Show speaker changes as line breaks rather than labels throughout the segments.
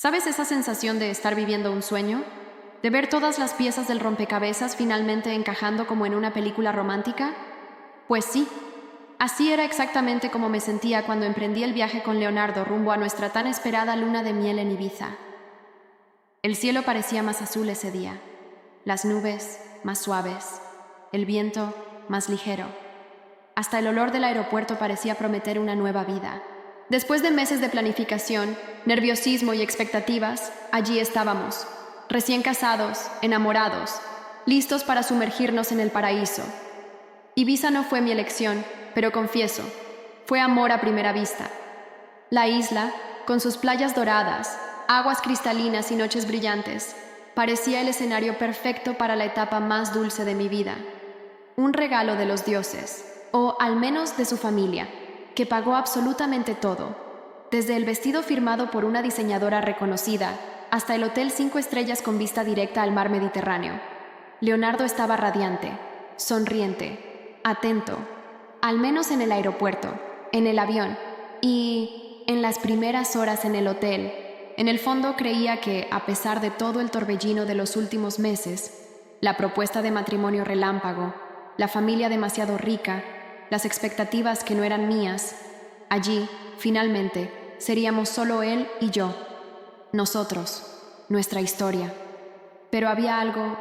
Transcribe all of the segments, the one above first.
¿Sabes esa sensación de estar viviendo un sueño? ¿De ver todas las piezas del rompecabezas finalmente encajando como en una película romántica? Pues sí, así era exactamente como me sentía cuando emprendí el viaje con Leonardo rumbo a nuestra tan esperada luna de miel en Ibiza. El cielo parecía más azul ese día, las nubes más suaves, el viento más ligero. Hasta el olor del aeropuerto parecía prometer una nueva vida. Después de meses de planificación, nerviosismo y expectativas, allí estábamos, recién casados, enamorados, listos para sumergirnos en el paraíso. Ibiza no fue mi elección, pero confieso, fue amor a primera vista. La isla, con sus playas doradas, aguas cristalinas y noches brillantes, parecía el escenario perfecto para la etapa más dulce de mi vida. Un regalo de los dioses, o al menos de su familia, que pagó absolutamente todo, desde el vestido firmado por una diseñadora reconocida hasta el hotel 5 estrellas con vista directa al mar Mediterráneo. Leonardo estaba radiante, sonriente, atento, al menos en el aeropuerto, en el avión y en las primeras horas en el hotel. En el fondo creía que, a pesar de todo el torbellino de los últimos meses, la propuesta de matrimonio relámpago, la familia demasiado rica, las expectativas que no eran mías, allí, finalmente, seríamos solo él y yo, nosotros, nuestra historia. Pero había algo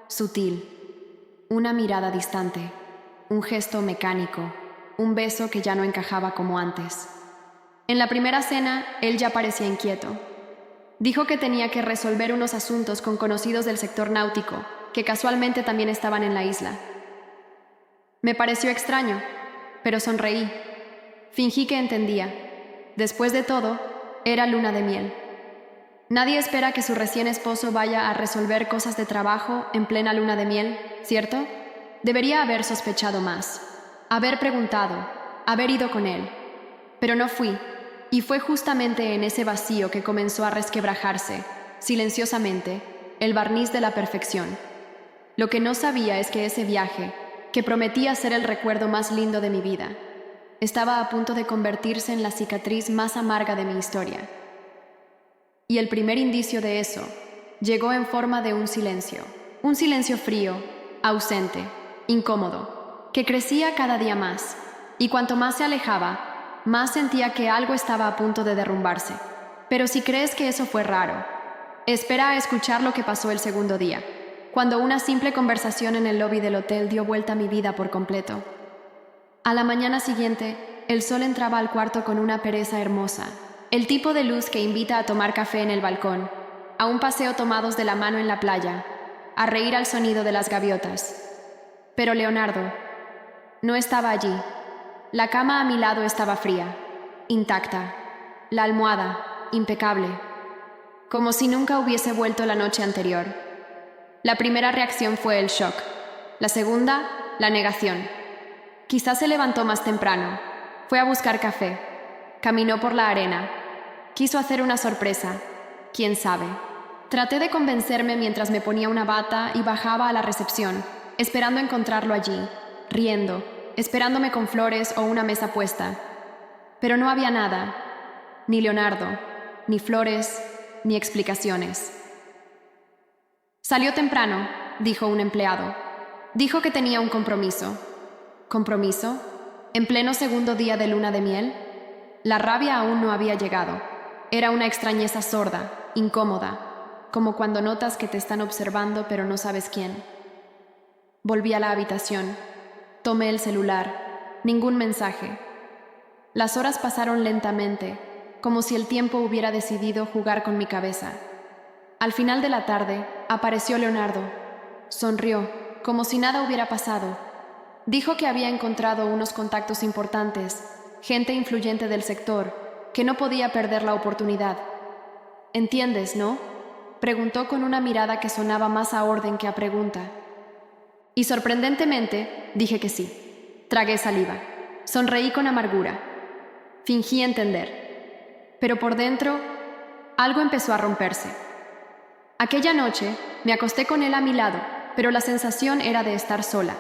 sutil, una mirada distante, un gesto mecánico, un beso que ya no encajaba como antes. En la primera cena, él ya parecía inquieto. Dijo que tenía que resolver unos asuntos con conocidos del sector náutico, que casualmente también estaban en la isla. Me pareció extraño, pero sonreí. Fingí que entendía. Después de todo, era luna de miel. Nadie espera que su recién esposo vaya a resolver cosas de trabajo en plena luna de miel, ¿cierto? Debería haber sospechado más, haber preguntado, haber ido con él. Pero no fui, y fue justamente en ese vacío que comenzó a resquebrajarse, silenciosamente, el barniz de la perfección. Lo que no sabía es que ese viaje, que prometía ser el recuerdo más lindo de mi vida, estaba a punto de convertirse en la cicatriz más amarga de mi historia. Y el primer indicio de eso llegó en forma de un silencio frío, ausente, incómodo, que crecía cada día más, y cuanto más se alejaba, más sentía que algo estaba a punto de derrumbarse. Pero si crees que eso fue raro, espera a escuchar lo que pasó el segundo día, cuando una simple conversación en el lobby del hotel dio vuelta a mi vida por completo. A la mañana siguiente, el sol entraba al cuarto con una pereza hermosa, el tipo de luz que invita a tomar café en el balcón, a un paseo tomados de la mano en la playa, a reír al sonido de las gaviotas. Pero Leonardo no estaba allí. La cama a mi lado estaba fría, intacta, la almohada impecable, como si nunca hubiese vuelto la noche anterior. La primera reacción fue el shock, la segunda, la negación. Quizás se levantó más temprano, fue a buscar café, caminó por la arena, quiso hacer una sorpresa, quién sabe. Traté de convencerme mientras me ponía una bata y bajaba a la recepción, esperando encontrarlo allí, riendo, esperándome con flores o una mesa puesta. Pero no había nada, ni Leonardo, ni flores, ni explicaciones. Salió temprano, dijo un empleado. Dijo que tenía un compromiso. ¿Compromiso? ¿En pleno segundo día de luna de miel? La rabia aún no había llegado. Era una extrañeza sorda, incómoda, como cuando notas que te están observando pero no sabes quién. Volví a la habitación. Tomé el celular. Ningún mensaje. Las horas pasaron lentamente, como si el tiempo hubiera decidido jugar con mi cabeza. Al final de la tarde, apareció Leonardo. Sonrió, como si nada hubiera pasado. Dijo que había encontrado unos contactos importantes, gente influyente del sector, que no podía perder la oportunidad. ¿Entiendes, no? Preguntó con una mirada que sonaba más a orden que a pregunta. Y sorprendentemente, dije que sí. Tragué saliva. Sonreí con amargura. Fingí entender. Pero por dentro, algo empezó a romperse. Aquella noche, me acosté con él a mi lado, pero la sensación era de estar sola.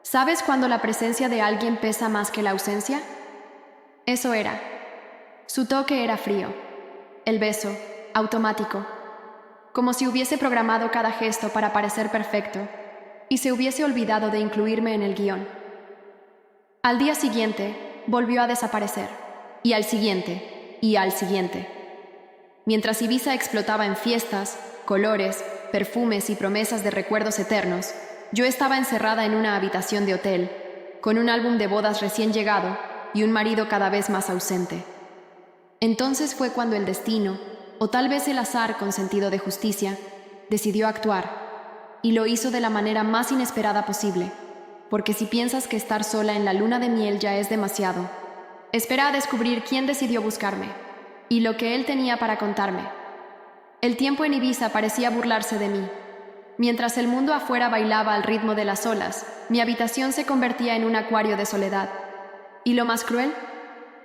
¿Sabes cuando la presencia de alguien pesa más que la ausencia? Eso era. Su toque era frío. El beso, automático, como si hubiese programado cada gesto para parecer perfecto y se hubiese olvidado de incluirme en el guión. Al día siguiente, volvió a desaparecer, y al siguiente, y al siguiente. Mientras Ibiza explotaba en fiestas, colores, perfumes y promesas de recuerdos eternos, yo estaba encerrada en una habitación de hotel, con un álbum de bodas recién llegado y un marido cada vez más ausente. Entonces fue cuando el destino, o tal vez el azar con sentido de justicia, decidió actuar, y lo hizo de la manera más inesperada posible, porque si piensas que estar sola en la luna de miel ya es demasiado, espera a descubrir quién decidió buscarme, y lo que él tenía para contarme. El tiempo en Ibiza parecía burlarse de mí. Mientras el mundo afuera bailaba al ritmo de las olas, mi habitación se convertía en un acuario de soledad. ¿Y lo más cruel?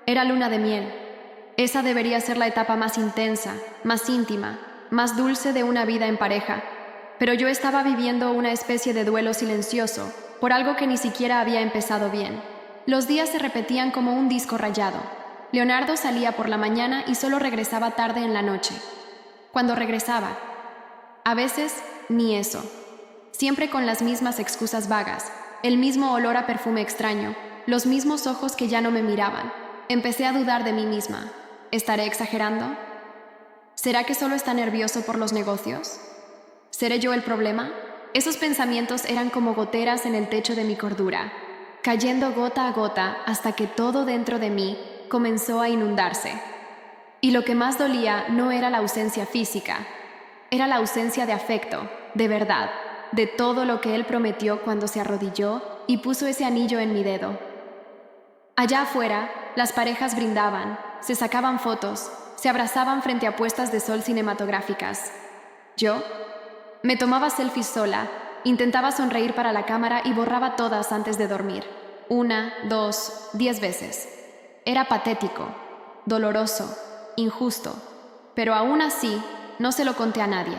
Era luna de miel. Esa debería ser la etapa más intensa, más íntima, más dulce de una vida en pareja. Pero yo estaba viviendo una especie de duelo silencioso por algo que ni siquiera había empezado bien. Los días se repetían como un disco rayado. Leonardo salía por la mañana y solo regresaba tarde en la noche. Cuando regresaba, a veces ni eso. Siempre con las mismas excusas vagas, el mismo olor a perfume extraño, los mismos ojos que ya no me miraban. Empecé a dudar de mí misma. ¿Estaré exagerando? ¿Será que solo está nervioso por los negocios? ¿Seré yo el problema? Esos pensamientos eran como goteras en el techo de mi cordura, cayendo gota a gota hasta que todo dentro de mí comenzó a inundarse. Y lo que más dolía no era la ausencia física, era la ausencia de afecto, de verdad, de todo lo que él prometió cuando se arrodilló y puso ese anillo en mi dedo. Allá afuera, las parejas brindaban, se sacaban fotos, se abrazaban frente a puestas de sol cinematográficas. Yo me tomaba selfies sola, intentaba sonreír para la cámara y borraba todas antes de dormir. 1, 2, 10 veces. Era patético, doloroso, injusto, pero aún así no se lo conté a nadie.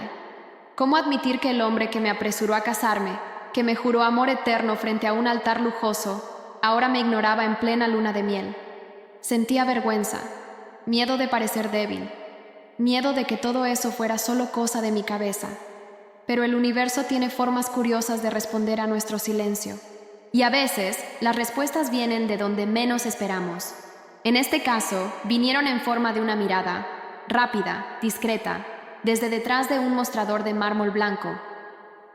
¿Cómo admitir que el hombre que me apresuró a casarme, que me juró amor eterno frente a un altar lujoso, ahora me ignoraba en plena luna de miel? Sentía vergüenza, miedo de parecer débil, miedo de que todo eso fuera solo cosa de mi cabeza. Pero el universo tiene formas curiosas de responder a nuestro silencio. Y a veces, las respuestas vienen de donde menos esperamos. En este caso, vinieron en forma de una mirada, rápida, discreta, desde detrás de un mostrador de mármol blanco.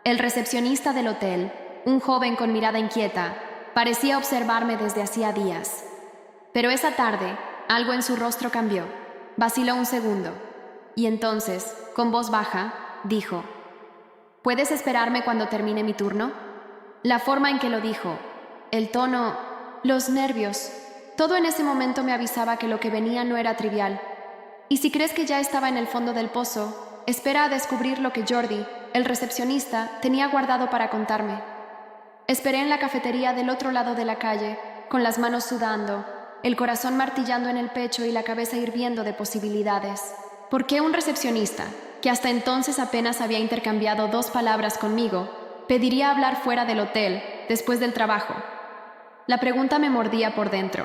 El recepcionista del hotel, un joven con mirada inquieta, parecía observarme desde hacía días. Pero esa tarde, algo en su rostro cambió. Vaciló un segundo. Y entonces, con voz baja, dijo: ¿puedes esperarme cuando termine mi turno? La forma en que lo dijo, el tono, los nervios, todo en ese momento me avisaba que lo que venía no era trivial. Y si crees que ya estaba en el fondo del pozo, espera a descubrir lo que Jordi, el recepcionista, tenía guardado para contarme. Esperé en la cafetería del otro lado de la calle, con las manos sudando, el corazón martillando en el pecho y la cabeza hirviendo de posibilidades. ¿Por qué un recepcionista, que hasta entonces apenas había intercambiado 2 palabras conmigo, pediría hablar fuera del hotel, después del trabajo? La pregunta me mordía por dentro.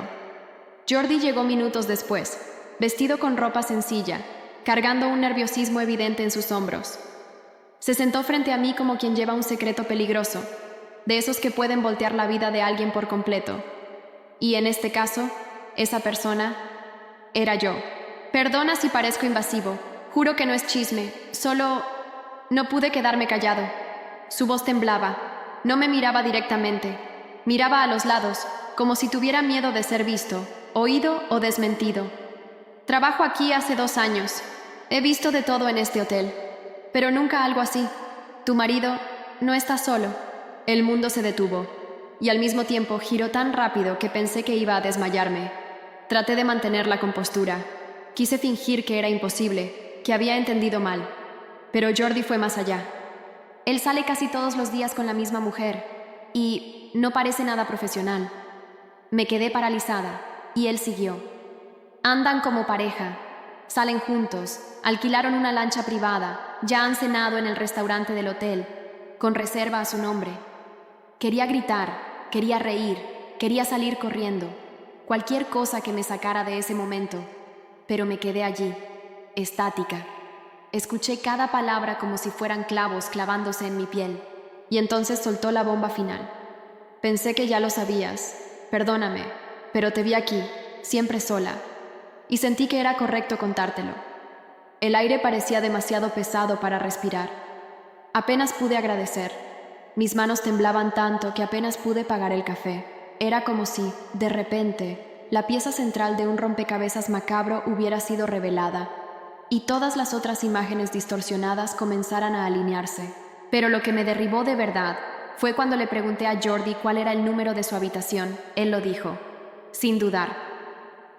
Jordi llegó minutos después, vestido con ropa sencilla, cargando un nerviosismo evidente en sus hombros. Se sentó frente a mí como quien lleva un secreto peligroso, de esos que pueden voltear la vida de alguien por completo. Y en este caso, esa persona era yo. Perdona si parezco invasivo. Juro que no es chisme, solo no pude quedarme callado. Su voz temblaba, no me miraba directamente, miraba a los lados, como si tuviera miedo de ser visto, oído o desmentido. Trabajo aquí hace 2 años. He visto de todo en este hotel, pero nunca algo así. Tu marido no está solo. El mundo se detuvo, y al mismo tiempo giró tan rápido que pensé que iba a desmayarme. Traté de mantener la compostura. Quise fingir que era imposible, que había entendido mal. Pero Jordi fue más allá. Él sale casi todos los días con la misma mujer, y no parece nada profesional. Me quedé paralizada, y él siguió. Andan como pareja, salen juntos, alquilaron una lancha privada, ya han cenado en el restaurante del hotel, con reserva a su nombre. Quería gritar, quería reír, quería salir corriendo, cualquier cosa que me sacara de ese momento, pero me quedé allí, estática. Escuché cada palabra como si fueran clavos clavándose en mi piel, y entonces soltó la bomba final. Pensé que ya lo sabías. Perdóname, pero te vi aquí, siempre sola, y sentí que era correcto contártelo. El aire parecía demasiado pesado para respirar. Apenas pude agradecer. Mis manos temblaban tanto que apenas pude pagar el café. Era como si, de repente, la pieza central de un rompecabezas macabro hubiera sido revelada, y todas las otras imágenes distorsionadas comenzaran a alinearse. Pero lo que me derribó de verdad fue cuando le pregunté a Jordi cuál era el número de su habitación. Él lo dijo, sin dudar,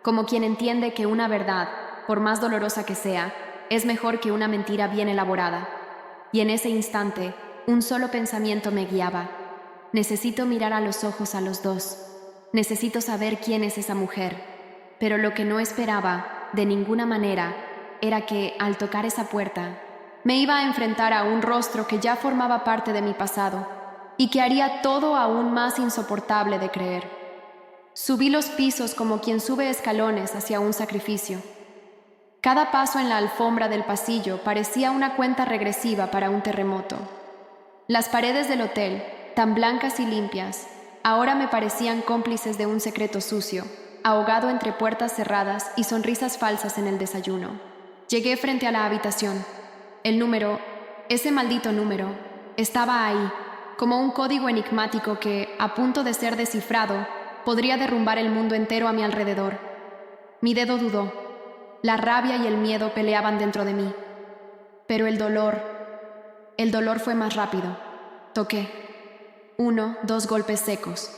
como quien entiende que una verdad, por más dolorosa que sea, es mejor que una mentira bien elaborada. Y en ese instante, un solo pensamiento me guiaba. Necesito mirar a los ojos a los dos. Necesito saber quién es esa mujer. Pero lo que no esperaba, de ninguna manera, era que, al tocar esa puerta, me iba a enfrentar a un rostro que ya formaba parte de mi pasado y que haría todo aún más insoportable de creer. Subí los pisos como quien sube escalones hacia un sacrificio. Cada paso en la alfombra del pasillo parecía una cuenta regresiva para un terremoto. Las paredes del hotel, tan blancas y limpias, ahora me parecían cómplices de un secreto sucio, ahogado entre puertas cerradas y sonrisas falsas en el desayuno. Llegué frente a la habitación. El número, ese maldito número, estaba ahí, como un código enigmático que, a punto de ser descifrado, podría derrumbar el mundo entero a mi alrededor. Mi dedo dudó. La rabia y el miedo peleaban dentro de mí. Pero el dolor fue más rápido. Toqué. 1, 2 golpes secos.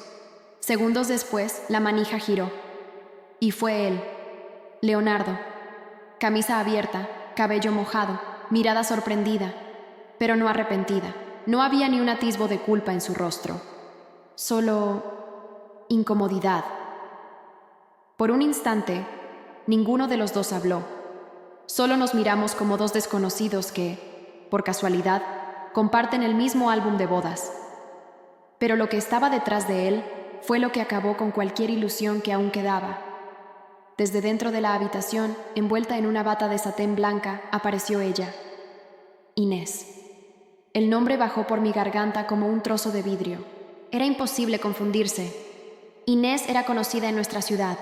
Segundos después, la manija giró. Y fue él, Leonardo. Camisa abierta, cabello mojado, mirada sorprendida, pero no arrepentida. No había ni un atisbo de culpa en su rostro. Solo incomodidad. Por un instante, ninguno de los dos habló. Solo nos miramos como dos desconocidos que, por casualidad, comparten el mismo álbum de bodas. Pero lo que estaba detrás de él fue lo que acabó con cualquier ilusión que aún quedaba. Desde dentro de la habitación, envuelta en una bata de satén blanca, apareció ella. Inés. El nombre bajó por mi garganta como un trozo de vidrio. Era imposible confundirse. Inés era conocida en nuestra ciudad.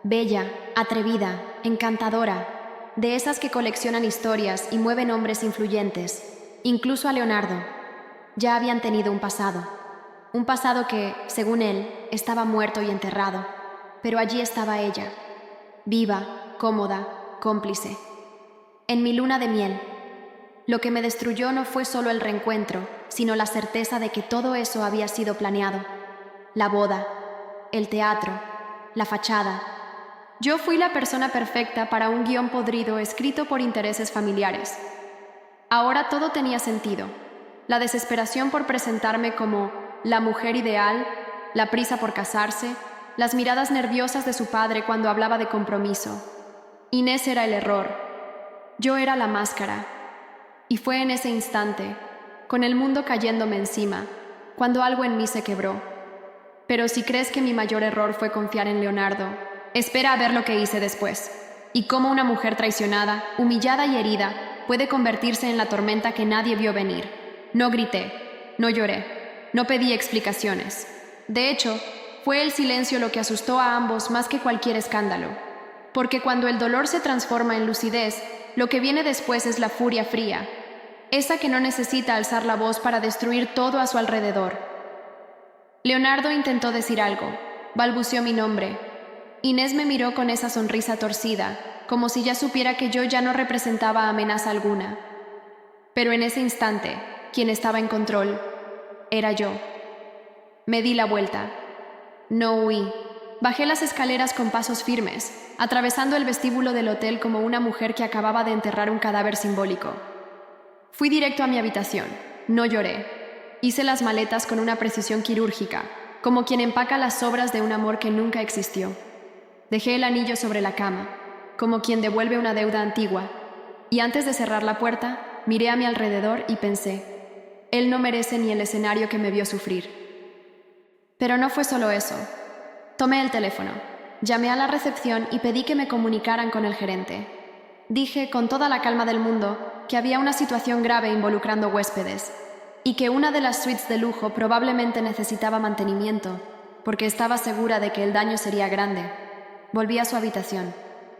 Bella, atrevida, encantadora, de esas que coleccionan historias y mueven hombres influyentes. Incluso a Leonardo. Ya habían tenido un pasado que, según él, estaba muerto y enterrado. Pero allí estaba ella, viva, cómoda, cómplice. En mi luna de miel. Lo que me destruyó no fue solo el reencuentro, sino la certeza de que todo eso había sido planeado. La boda, el teatro, la fachada. Yo fui la persona perfecta para un guión podrido escrito por intereses familiares. Ahora todo tenía sentido. La desesperación por presentarme como la mujer ideal, la prisa por casarse, las miradas nerviosas de su padre cuando hablaba de compromiso. Inés era el error. Yo era la máscara. Y fue en ese instante, con el mundo cayéndome encima, cuando algo en mí se quebró. Pero si crees que mi mayor error fue confiar en Leonardo, espera a ver lo que hice después, y cómo una mujer traicionada, humillada y herida, puede convertirse en la tormenta que nadie vio venir. No grité, no lloré, no pedí explicaciones. De hecho, fue el silencio lo que asustó a ambos más que cualquier escándalo. Porque cuando el dolor se transforma en lucidez, lo que viene después es la furia fría, esa que no necesita alzar la voz para destruir todo a su alrededor. Leonardo intentó decir algo, balbuceó mi nombre. Inés me miró con esa sonrisa torcida, como si ya supiera que yo ya no representaba amenaza alguna. Pero en ese instante, quien estaba en control era yo. Me di la vuelta. No huí. Bajé las escaleras con pasos firmes, atravesando el vestíbulo del hotel como una mujer que acababa de enterrar un cadáver simbólico. Fui directo a mi habitación. No lloré. Hice las maletas con una precisión quirúrgica, como quien empaca las sobras de un amor que nunca existió. Dejé el anillo sobre la cama, como quien devuelve una deuda antigua, y antes de cerrar la puerta, miré a mi alrededor y pensé, él no merece ni el escenario que me vio sufrir. Pero no fue solo eso. Tomé el teléfono, llamé a la recepción y pedí que me comunicaran con el gerente. Dije con toda la calma del mundo que había una situación grave involucrando huéspedes y que una de las suites de lujo probablemente necesitaba mantenimiento, porque estaba segura de que el daño sería grande. Volví a su habitación.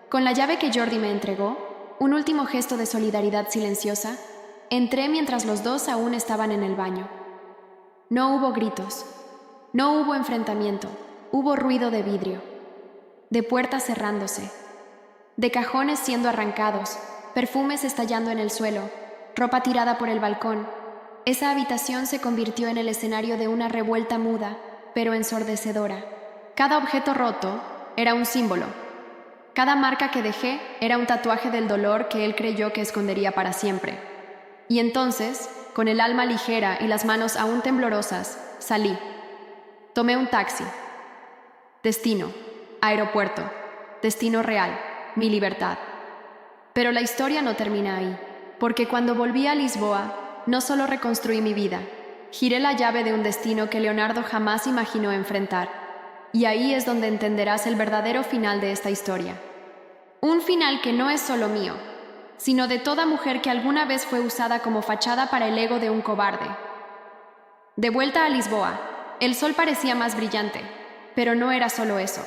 Con la llave que Jordi me entregó, un último gesto de solidaridad silenciosa, entré mientras los dos aún estaban en el baño. No hubo gritos, no hubo enfrentamiento, hubo ruido de vidrio, de puertas cerrándose, de cajones siendo arrancados, perfumes estallando en el suelo, ropa tirada por el balcón. Esa habitación se convirtió en el escenario de una revuelta muda, pero ensordecedora. Cada objeto roto era un símbolo. Cada marca que dejé era un tatuaje del dolor que él creyó que escondería para siempre. Y entonces, con el alma ligera y las manos aún temblorosas, salí. Tomé un taxi. Destino, aeropuerto, destino real, mi libertad. Pero la historia no termina ahí, porque cuando volví a Lisboa, no solo reconstruí mi vida, giré la llave de un destino que Leonardo jamás imaginó enfrentar. Y ahí es donde entenderás el verdadero final de esta historia. Un final que no es solo mío, sino de toda mujer que alguna vez fue usada como fachada para el ego de un cobarde. De vuelta a Lisboa, el sol parecía más brillante, pero no era solo eso.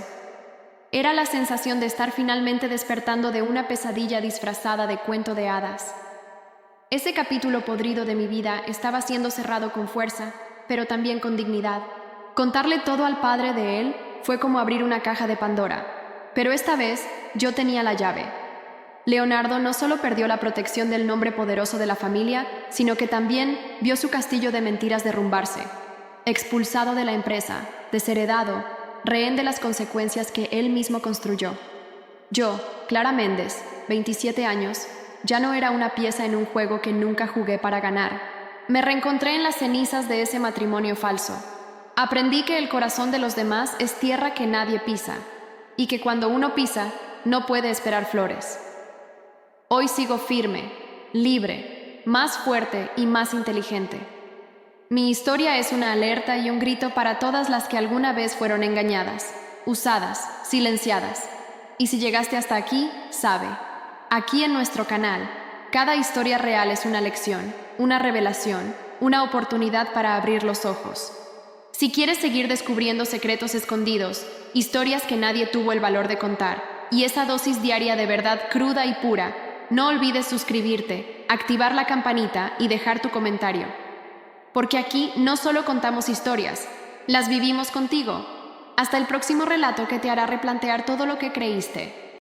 Era la sensación de estar finalmente despertando de una pesadilla disfrazada de cuento de hadas. Ese capítulo podrido de mi vida estaba siendo cerrado con fuerza, pero también con dignidad. Contarle todo al padre de él fue como abrir una caja de Pandora, pero esta vez yo tenía la llave. Leonardo no solo perdió la protección del nombre poderoso de la familia, sino que también vio su castillo de mentiras derrumbarse. Expulsado de la empresa, desheredado, rehén de las consecuencias que él mismo construyó. Yo, Clara Méndez, 27 años, ya no era una pieza en un juego que nunca jugué para ganar. Me reencontré en las cenizas de ese matrimonio falso. Aprendí que el corazón de los demás es tierra que nadie pisa, y que cuando uno pisa, no puede esperar flores. Hoy sigo firme, libre, más fuerte y más inteligente. Mi historia es una alerta y un grito para todas las que alguna vez fueron engañadas, usadas, silenciadas. Y si llegaste hasta aquí, sabe, aquí en nuestro canal, cada historia real es una lección, una revelación, una oportunidad para abrir los ojos. Si quieres seguir descubriendo secretos escondidos, historias que nadie tuvo el valor de contar, y esa dosis diaria de verdad cruda y pura, no olvides suscribirte, activar la campanita y dejar tu comentario. Porque aquí no solo contamos historias, las vivimos contigo. Hasta el próximo relato que te hará replantear todo lo que creíste.